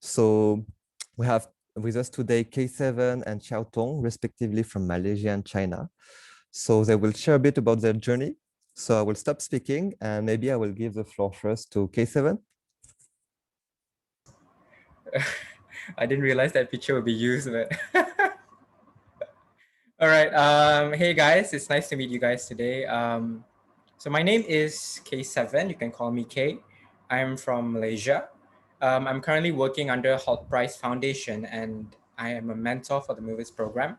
So we have with us today Kesevan and Xiaotong, respectively from Malaysia and China. So they will share a bit about their journey. So I will stop speaking and maybe I will give the floor first to Kesevan. I didn't realize that picture would be used, but all right. Hey guys, it's nice to meet you guys today. So my name is K7. You can call me K. I'm from Malaysia. I'm currently working under Halt Price Foundation, and I am a mentor for the Movies program.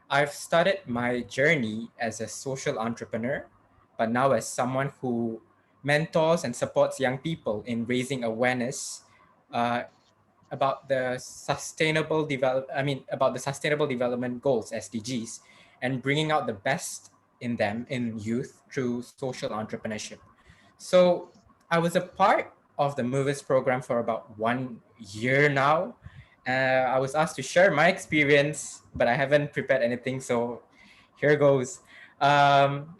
I've started my journey as a social entrepreneur, but now as someone who mentors and supports young people in raising awareness uh, about the sustainable development goals, SDGs, and bringing out the best in them in youth through social entrepreneurship. So I was a part of the Movies program for about 1 year now. I was asked to share my experience, but I haven't prepared anything, so here goes. Um,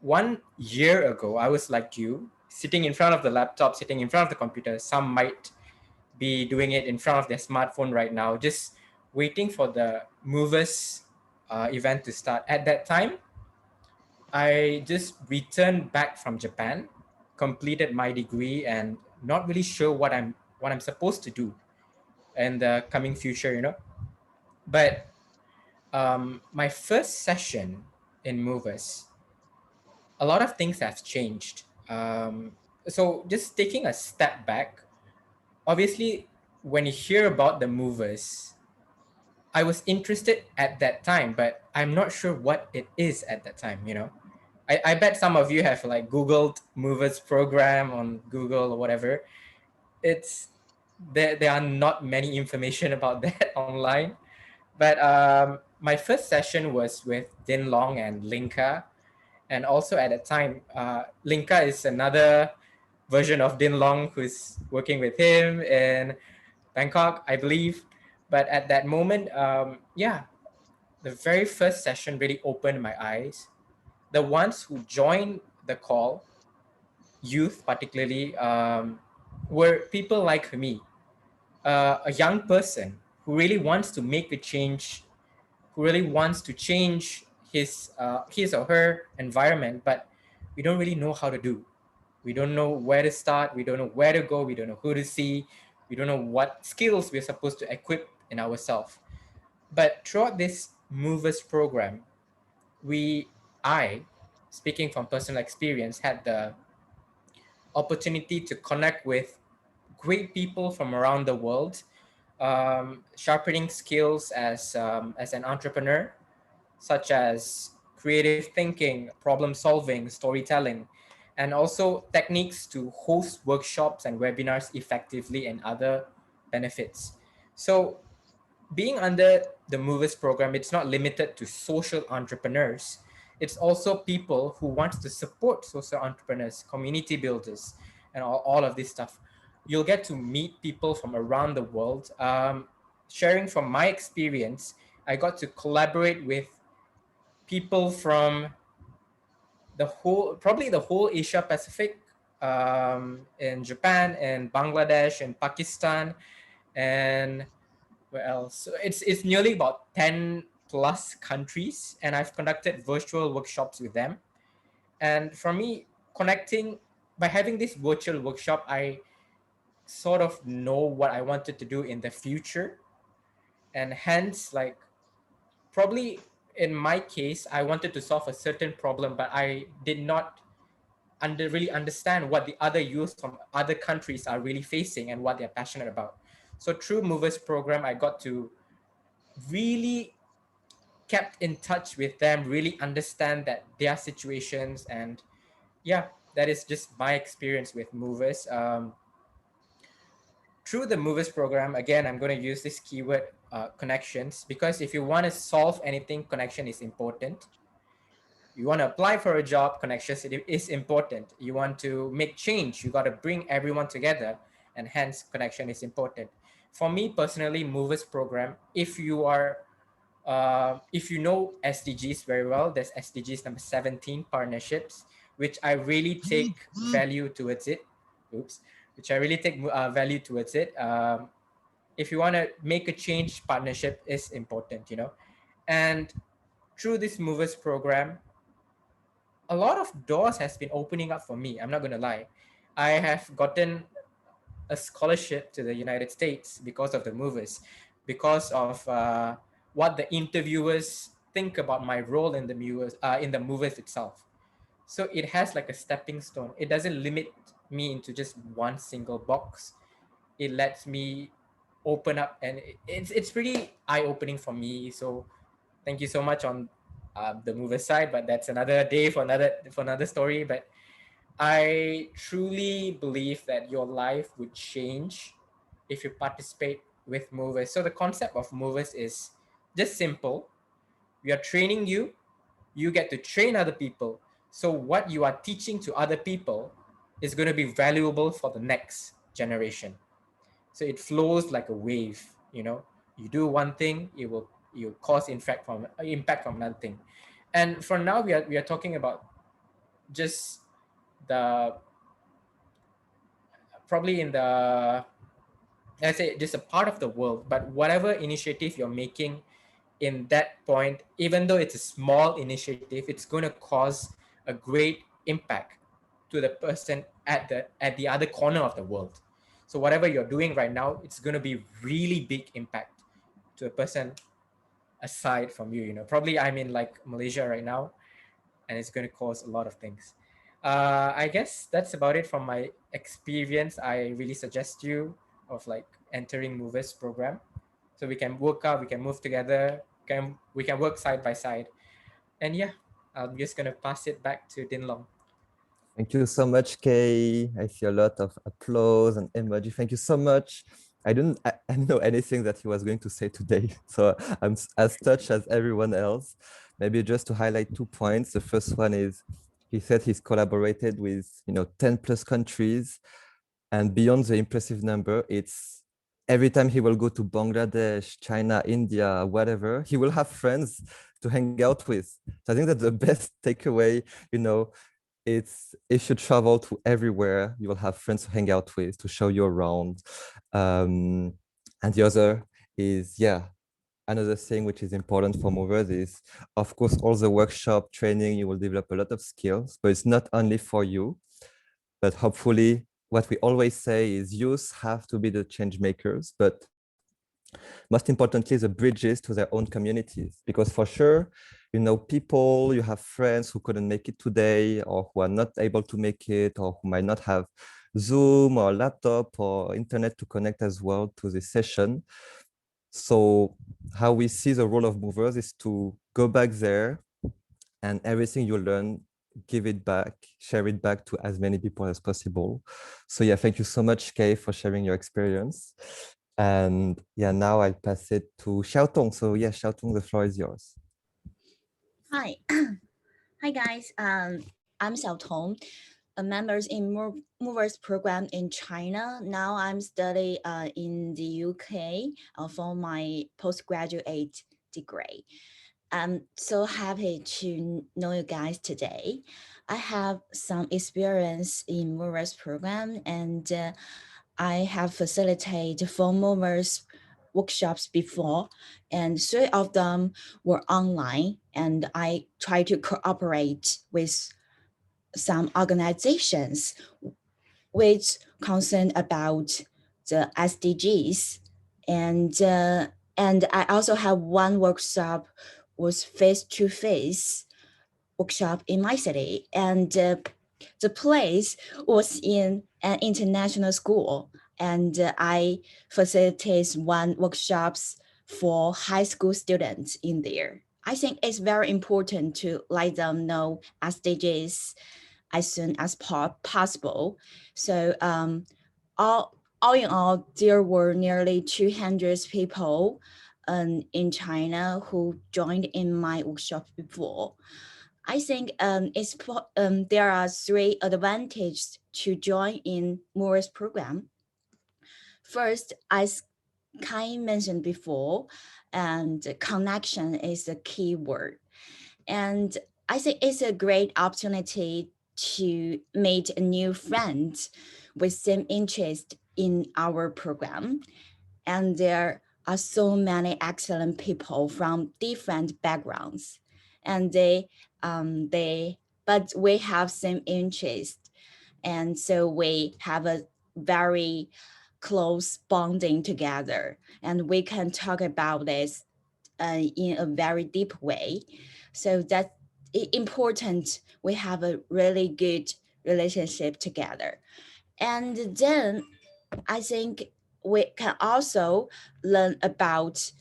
1 year ago, I was like you, sitting in front of the laptop, sitting in front of the computer. Some might be doing it in front of their smartphone right now, just waiting for the movers event to start. At that time, I just returned back from Japan, completed my degree, and not really sure what I'm supposed to do in the coming future, But my first session in movers, a lot of things have changed. So just taking a step back, obviously, when you hear about the movers, I was interested at that time, but I'm not sure what it is at that time. I bet some of you have like Googled movers program on Google or whatever. It's there are not many information about that online. But my first session was with Din Long and Linka. And also at that time, Linka is another version of Din Long who's working with him in Bangkok, I believe. But at that moment, the very first session really opened my eyes. The ones who joined the call, youth particularly, were people like me, a young person who really wants to make a change, who really wants to change his or her environment, but we don't really know how to do. We don't know where to start. We don't know where to go. We don't know who to see. We don't know what skills we're supposed to equip in ourselves. But throughout this movers program, I, speaking from personal experience, had the opportunity to connect with great people from around the world, sharpening skills as an entrepreneur, such as creative thinking, problem solving, storytelling, and also techniques to host workshops and webinars effectively and other benefits. So being under the Movers program, it's not limited to social entrepreneurs. It's also people who want to support social entrepreneurs, community builders, and all of this stuff. You'll get to meet people from around the world. Sharing from my experience, I got to collaborate with people from probably the whole Asia Pacific, in Japan and Bangladesh and Pakistan, and where else? So it's nearly about 10 plus countries, and I've conducted virtual workshops with them. And for me, connecting by having this virtual workshop, I sort of know what I wanted to do in the future, and hence, like, probably in my case, I wanted to solve a certain problem, but I did not really understand what the other youth from other countries are really facing and what they're passionate about. So through Movers program, I got to really kept in touch with them, really understand that their situations, and yeah, that is just my experience with Movers. Through the Movers program, again, I'm going to use this keyword, connections, because if you want to solve anything, connection is important. You want to apply for a job, connections is important. You want to make change, you got to bring everyone together, and hence connection is important. For me personally, Movers program, if you know SDGs very well, there's SDGs number 17, partnerships, which I really take value towards it. Oops, which I really take value towards it. if you want to make a change, partnership is important, And through this movers program, a lot of doors has been opening up for me. I'm not going to lie. I have gotten a scholarship to the United States because of the movers, because of what the interviewers think about my role in the movers itself. So it has like a stepping stone. It doesn't limit me into just one single box. It lets me open up, and it's pretty eye opening for me. So thank you so much on the mover side, but that's another day for another story. But I truly believe that your life would change if you participate with movers. So the concept of movers is just simple. We are training you, you get to train other people. So what you are teaching to other people is going to be valuable for the next generation. So it flows like a wave, You do one thing, you cause impact from another thing. And for now we are talking about just the probably in the, let's say, just a part of the world, but whatever initiative you're making in that point, even though it's a small initiative, it's going to cause a great impact to the person at the other corner of the world. So whatever you're doing right now, it's going to be really big impact to a person aside from you. Probably I'm in like Malaysia right now, and it's going to cause a lot of things. I guess that's about it from my experience. I really suggest you of like entering movers program, so we can work out, we can move together, we can work side by side. And yeah, I'm just gonna pass it back to Dinlong. Thank you so much, Kay. I see a lot of applause and emoji. Thank you so much. I didn't know anything that he was going to say today. So I'm as touched as everyone else. Maybe just to highlight 2 points. The first one is he said he's collaborated with, 10 plus countries. And beyond the impressive number, it's every time he will go to Bangladesh, China, India, whatever, he will have friends to hang out with. So I think that's the best takeaway, you know, it's if you travel to everywhere, you will have friends to hang out with, to show you around. And the other is, yeah, another thing which is important for movers is, of course, all the workshop training, you will develop a lot of skills, but it's not only for you, but hopefully what we always say is youth have to be the change makers, but most importantly, the bridges to their own communities. Because for sure, people, you have friends who couldn't make it today or who are not able to make it or who might not have Zoom or laptop or internet to connect as well to this session. So how we see the role of movers is to go back there and everything you learn, give it back, share it back to as many people as possible. So yeah, thank you so much, Kay, for sharing your experience. And yeah, now I'll pass it to Xiaotong. So yeah, Xiaotong, the floor is yours. Hi, hi guys. I'm Xiaotong, a member in Movers program in China. Now I'm studying in the UK for my postgraduate degree. I'm so happy to know you guys today. I have some experience in Movers program, and I have facilitated 4 Movers workshops before, and 3 of them were online, and I try to cooperate with some organizations which concern about the SDGs, and I also have one workshop was face-to-face workshop in my city, and the place was in an international school, and I facilitate one workshops for high school students in there. I think it's very important to let them know SDGs as soon as possible. So all in all, there were nearly 200 people in China who joined in my workshop before. I think there are 3 advantages to join in Moore's program. First, as Kai mentioned before, and connection is the key word. And I think it's a great opportunity to meet new friends with same interest in our program. and there are so many excellent people from different backgrounds, and but we have same interest, and so we have a very close bonding together, and we can talk about this in a very deep way. So that's important. We have a really good relationship together. And then I think we can also learn about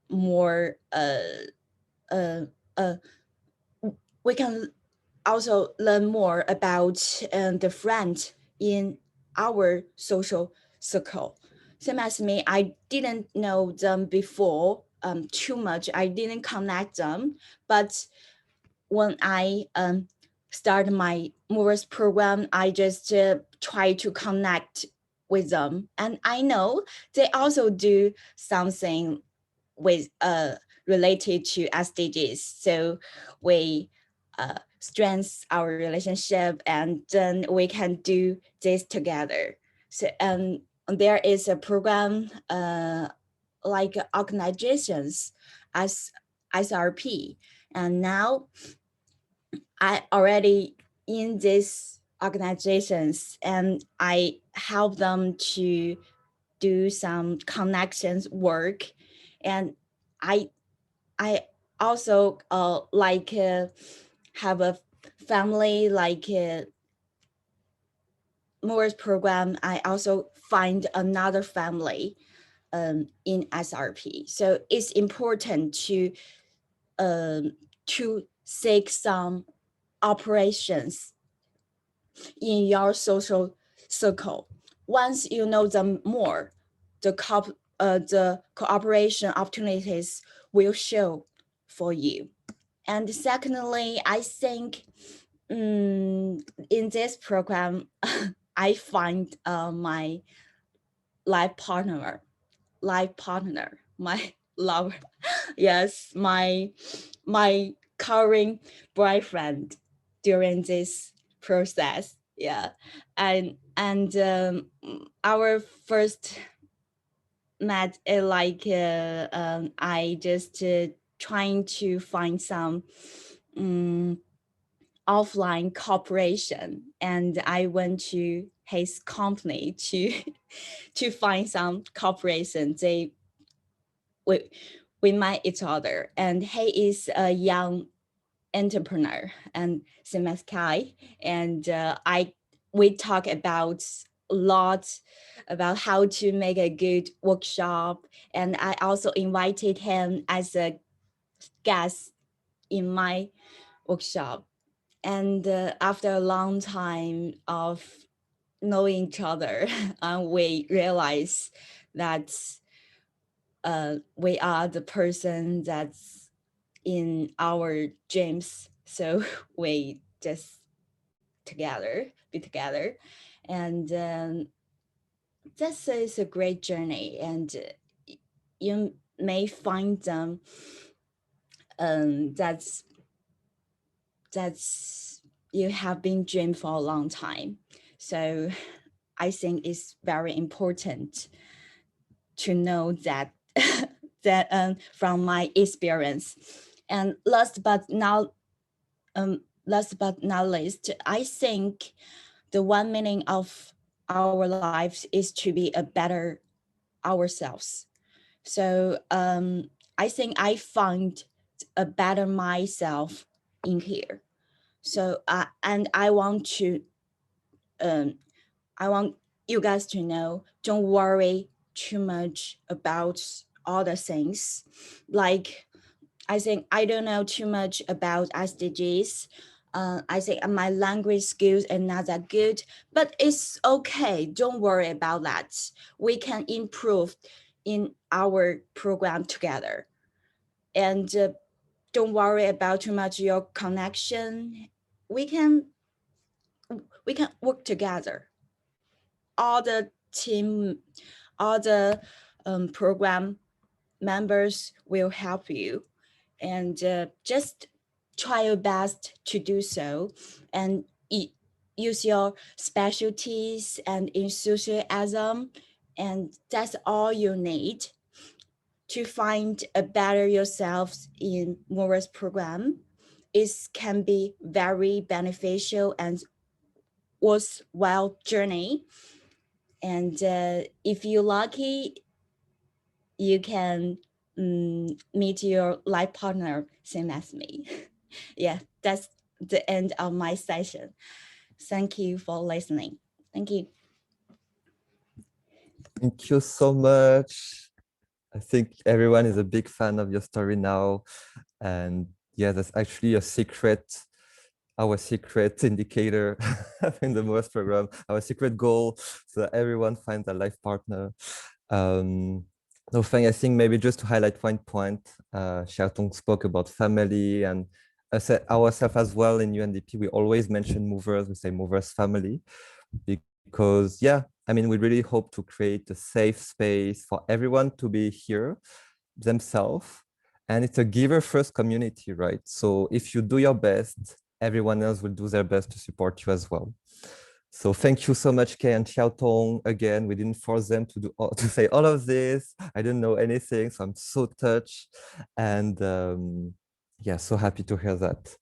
more uh, uh, we can also learn more about the friends in our social circle. Same as me, I didn't know them before too much. I didn't connect them, but when I start my movers program, I just try to connect with them, and I know they also do something with related to SDGs. So we strengthen our relationship, and then we can do this together. So there is a program like organizations as SRP, and now I already in these organizations, and I help them to do some connections work, and I I also have a family Moore's program. I also find another family in SRP. So it's important to seek some operations in your social circle. Once you know them more, the cooperation opportunities will show for you. And secondly, I think in this program, I find my life partner, my lover. Yes, my current boyfriend during this process. Yeah, and our first met I just trying to find some offline cooperation, and I went to his company to to find some cooperation. We, we met each other, and he is a young entrepreneur and same as Kai, and we talk about a lot about how to make a good workshop, and I also invited him as a guest in my workshop. And after a long time of knowing each other, we realize that we are the person that's in our dreams. So we just be together. And this is a great journey. And you may find them that's you have been dreaming for a long time. So I think it's very important to know that that from my experience. And last but not least, I think the one meaning of our lives is to be a better ourselves. So I think I found a better myself in here. So and um, I want you guys to know, don't worry too much about other things. Like, I think I don't know too much about SDGs. I think my language skills are not that good, but it's okay. Don't worry about that. We can improve in our program together. And don't worry about too much your connection. We can work together. All the team, all the program members will help you, and just try your best to do so, and use your specialties and enthusiasm And that's all you need to find a better yourselves in Movers program. It can be very beneficial and worthwhile journey. And if you're lucky, you can meet your life partner same as me. Yeah, that's the end of my session. Thank you for listening. Thank you. Thank you so much. I think everyone is a big fan of your story now. And yeah, that's actually a secret, our secret indicator in the MOS program, our secret goal, so that everyone finds a life partner. No, Feng, I think maybe just to highlight one point, Xiaotong spoke about family and ourselves as well in UNDP. We always mention movers, we say movers family, because yeah, I mean, we really hope to create a safe space for everyone to be here themselves. And it's a giver first community, right? So if you do your best, everyone else will do their best to support you as well. So thank you so much, Kay and Xiaotong. Again, we didn't force them to do to say all of this. I didn't know anything, so I'm so touched. And yeah, so happy to hear that.